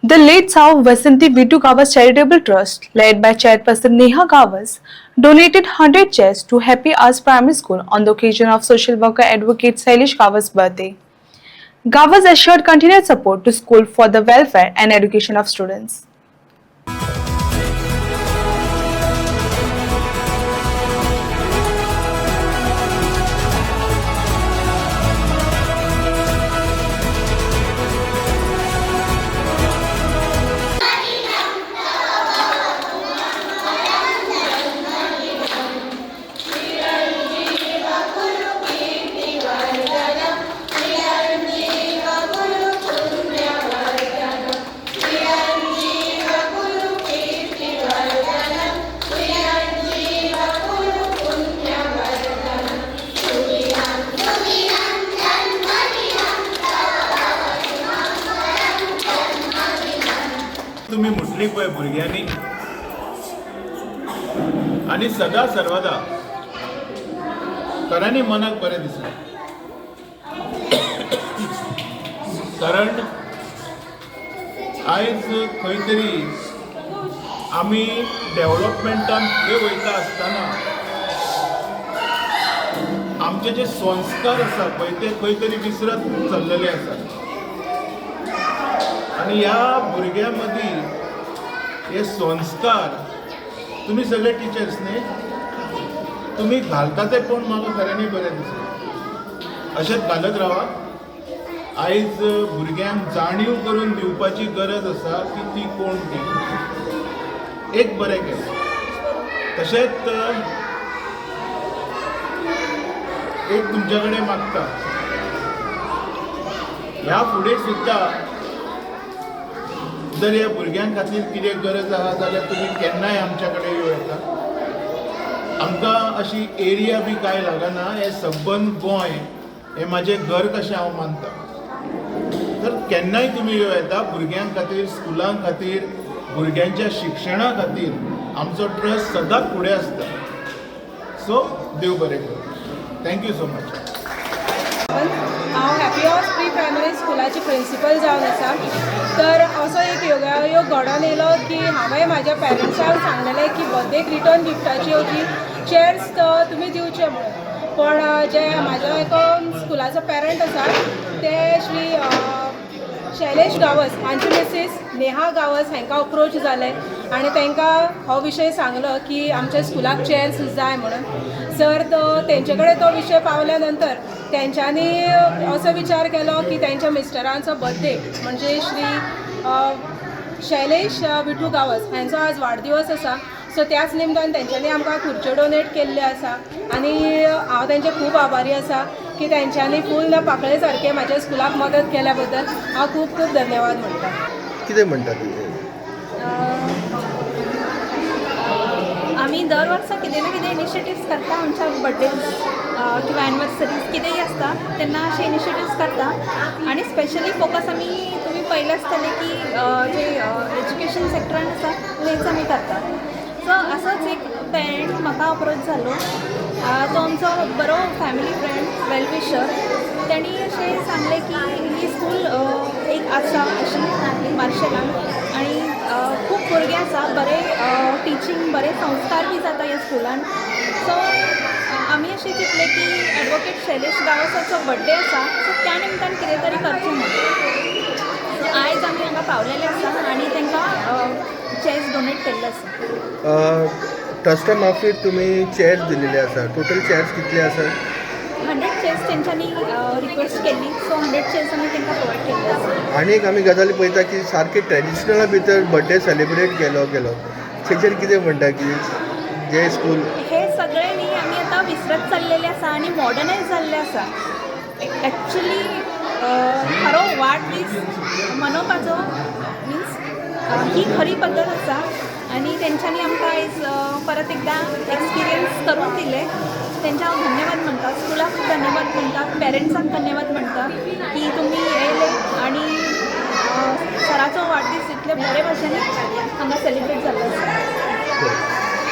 The late Sao Vasanti Vitu Gavas Charitable Trust, led by Chairperson Neha Gavas, donated 100 chairs to Happy Hours Primary School on the occasion of social worker advocate Sailesh Gavas' birthday. Gavas assured continued support to school for the welfare and education of students. तुम्ही म्हटली पळय भुरग्यांनी आणि सदा सर्वदा खऱ्यांनी मनाक बरें दिसलें. कारण आयज खंय तरी आमी डेव्हलपमेंटान फुडें वयता आसतना आमचे जे संस्कार आसा पळय ते खंय तरी विसरत चल्लेले आसात. आणि ह्या भुरग्यां मदीं हे संस्कार तुम्ही सगळे टिचर्स न्ही तुम्ही घालता ते पण म्हाका खऱ्यांनी बरें दिसलें. अशेंच घालत रावा. आयज भुरग्यांक जाणीव करून दिवपाची गरज आसा की ती कोण ती. एक बरें केलें. तशेंच एक तुमच्या कडेन मागता ह्या फुडें सुद्दां जर ह्या भुरग्यां खातीर कितें गरज आहा जाल्यार तुमी केन्नाय आमच्या कडेन येवं येता. आमकां अशी एरिया बी कांय लागना. हें सबंद गोंय हें म्हाजें घर कशें हांव मानता. तर केन्नाय तुमी येवं येता. भुरग्यां खातीर स्कुलां खातीर भुरग्यांच्या शिक्षणा खातीर आमचो ट्रस्ट सदांच फुडें आसता. सो देव बरें करूं. Thank you so much. हांव हॅपी हावस प्री प्रायमरी स्कुलाची प्रिंसिपल जावन आसा. तर असो एक योगायोग घडोवन येयलो की हांवें म्हाज्या पेरंट्सांक सांगलेलें की बर्थडेक रिटर्न गिफ्टाची अशी चेअर्स तुमी दिवचे म्हणून. पण जे म्हाजो एक स्कुलाचो पेरंट आसा ते श्री शैलेश गावस हांची मिसीस नेहा गावस हांकां अप्रोच जाले आनी तांकां हो विशय सांगलो की आमच्या स्कुलाक चेअर्स जाय म्हणून. सर तेंचे कडेन तो विशय पावल्या नंतर तेंच्यांनी असो विचार केलो की तेंच्या मिस्टरांचो बर्थडे म्हणजे श्री शैलेश विठू गावस हांचो आज वाडदिवस आसा. सो त्याच निमतान तेंच्यांनी आमकां खुर्च्यो डोनेट केल्ल्यो आसा आनी हांव तेंचे खूब आभारी आसा की तेंच्यांनी फूल पाकळे सारके म्हाज्या स्कुलाक मदत केल्या बद्दल हांव खूब खूब धन्यवाद म्हणटा. कितें म्हणटा ती? आम्ही दर वर्सा कितें ना कितें इनिशिएटिव्स करता आमच्या बर्थडेज किंवा एनिवर्सरीज कितेंय आसता तेन्ना अशे इनिशिएटिव्स करता. आनी स्पेशली फोकस आमी तुमी पळयलें आसतलें की जे एज्युकेशन सेक्टरान आसा तेंच आमी करता. सो असोच एक पेरंट म्हाका अप्रोच जालो. तो आमचो बरो फॅमिली फ्रेंड वेलविशर. तेणी अशें सांगलें की ही स्कूल एक आसा अशी मार्शेलान आनी खूब भुरगे आसा बरे टिचींग बरे संस्कार बी जाता ह्या स्कुलान. सो आमी अशें चिंतलें की एडवोकेट शैलेश गावसाचो बर्थडे आसा सो त्या निमतान कितें तरी करचें म्हणून. सो आयज आमी हांगा पावलेले आसा आनी तांकां चेअर्स डोनेट केल्ले आसा. ट्रस्टा मार्फत तुमी चेअर्स दिलेले आसा. टोटल चेअर्स कितले आसात? 100 चेअर्स तेंच्यांनी रिक्वेस्ट केल्ली. सो 100 चेअर्स आमी तांकां प्रोवायड केल्ले आसा. आनी एक आमी गजाली पळयता की सारके ट्रेडिशनला भितर बर्थडे सेलिब्रेट केलो तेचेर कितें म्हणटा की जे स्कूल हे सगळे न्ही आमी आतां विसरत चल्लेले आसा आनी मॉडर्नायज जाल्ले आसा. एक्चुली खरो वाडदीस मनोवपाचो मिन्स ही खरी पद्दत आसा आनी तेंच्यांनी आमकां आयज परत एकदा एक्सपिरियन्स करून दिले. तेंच्या हांव धन्यवाद म्हणटा. स्कुलाक धन्यवाद म्हणटा. पेरंट्सांक धन्यवाद म्हणटा की तुमी येयले आनी सराचो वाडदीस इतले बरे भाशेन हांगा सेलिब्रेट जाल्लो आसा.